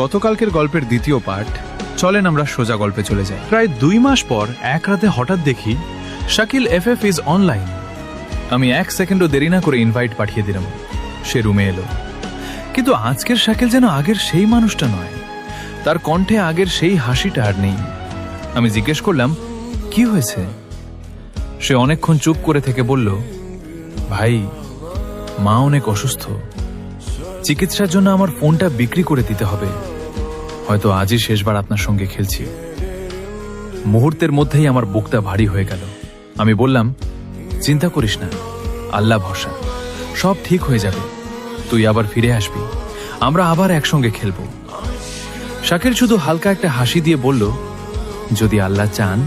গতকালকের গল্পের দ্বিতীয় পার্ট। চলেন আমরা সোজা গল্পে চলে যাই। প্রায় 2 মাস পর এক রাতে হঠাৎ দেখি শাকিল FF ইজ অনলাইন। আমি 1 সেকেন্ডও দেরি না করে ইনভাইট পাঠিয়ে দিলাম। সে রুমে এলো, কিন্তু আজকের শাকিল যেন আগের সেই মানুষটা নয়। তার কণ্ঠে আগের সেই হাসিটা আর নেই। আমি জিজ্ঞেস করলাম কি হয়েছে। সে অনেকক্ষণ চুপ করে থেকে বলল, ভাই, মা অনেক অসুস্থ, চিকিৎসার জন্য আমার ফোনটা বিক্রি করে দিতে হবে। হয়তো আজই শেষবার আপনার সঙ্গে খেলছি। মুহূর্তের মধ্যেই আমার বুকটা ভারী হয়ে গেল। আমি বললাম, চিন্তা করিস না, আল্লাহ ভরসা, সব ঠিক হয়ে যাবে। তুই আবার ফিরে আসবি, আমরা আবার একসঙ্গে খেলব। শাকিল শুধু হালকা একটা হাসি দিয়ে বলল, যদি আল্লাহ চান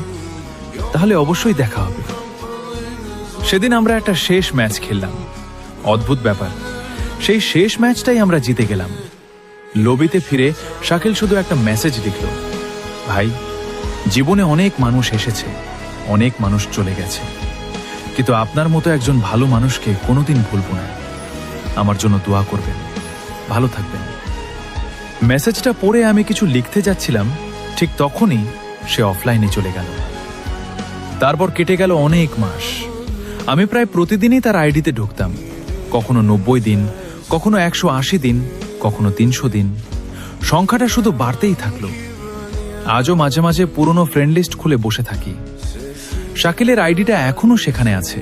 তাহলে অবশ্যই দেখা হবে। সেদিন আমরা একটা শেষ ম্যাচ খেললাম। অদ্ভুত ব্যাপার, সেই শেষ ম্যাচটাই আমরা জিতে গেলাম। লবিতে ফিরে শাকিল শুধু একটা মেসেজ লিখল, ভাই, জীবনে অনেক মানুষ এসেছে, অনেক মানুষ চলে গেছে, কিন্তু আপনার মতো একজন ভালো মানুষকে কোনোদিন ভুলব না। আমার জন্য দোয়া করবেন, ভালো থাকবেন। মেসেজটা পড়ে আমি কিছু লিখতে যাচ্ছিলাম, ঠিক তখনই সে অফলাইনে চলে গেল। তারপর কেটে গেল অনেক মাস। আমি প্রায় প্রতিদিনই তার আইডিতে ঢুকতাম, কখনো 90 দিন, কখনো 180 দিন, কখনো 300 দিন। সংখ্যাটা শুধু বাড়তেই থাকলো। আজও মাঝে মাঝে পুরনো ফ্রেন্ড লিস্ট খুলে বসে থাকি। শাকিলের আইডিটা এখনো সেখানে আছে,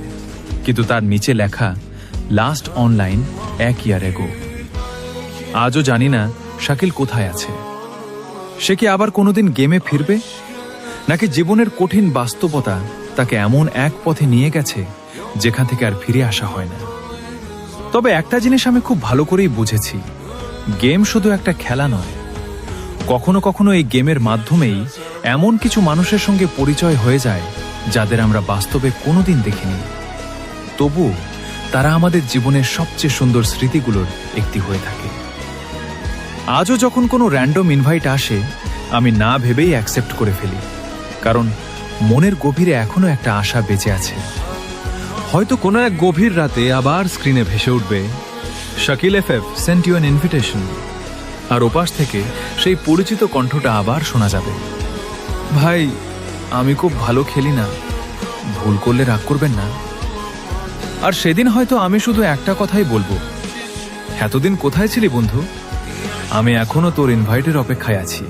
কিন্তু তার নিচে লেখা লাস্ট অনলাইন 1 ইয়ার এগো। আজও জানি না শাকিল কোথায় আছে। সে কি আবার কোনোদিন গেমে ফিরবে, নাকি জীবনের কঠিন বাস্তবতা তাকে এমন এক পথে নিয়ে গেছে যেখান থেকে আর ফিরে আসা হয় না। তবে একটা জিনিস আমি খুব ভালো করেই বুঝেছি, গেম শুধু একটা খেলা নয়। কখনো কখনো এই গেমের মাধ্যমেই এমন কিছু মানুষের সঙ্গে পরিচয় হয়ে যায় যাদের আমরা বাস্তবে কোনোদিন দেখিনি, তবু তারা আমাদের জীবনের সবচেয়ে সুন্দর স্মৃতিগুলোর একটি হয়ে থাকে। আজও যখন কোনো র্যান্ডম ইনভাইট আসে, আমি না ভেবেই অ্যাকসেপ্ট করে ফেলি, কারণ মনের গভীরে এখনো একটা আশা বেঁচে আছে। হয়তো কোনো এক গভীর রাতে আবার স্ক্রিনে ভেসে উঠবে, Shakil FF sent you an invitation, আর ওপাশ থেকে সেই পরিচিত কণ্ঠটা আবার শোনা যাবে, ভাই, আমি খুব ভালো খেলি না, ভুল করলে রাগ করবেন না। আর সেদিন হয়তো আমি শুধু একটা কথাই বলবো, এতদিন কোথায় ছিলি বন্ধু? আমি এখনো তোর ইনভাইটের অপেক্ষায় আছি।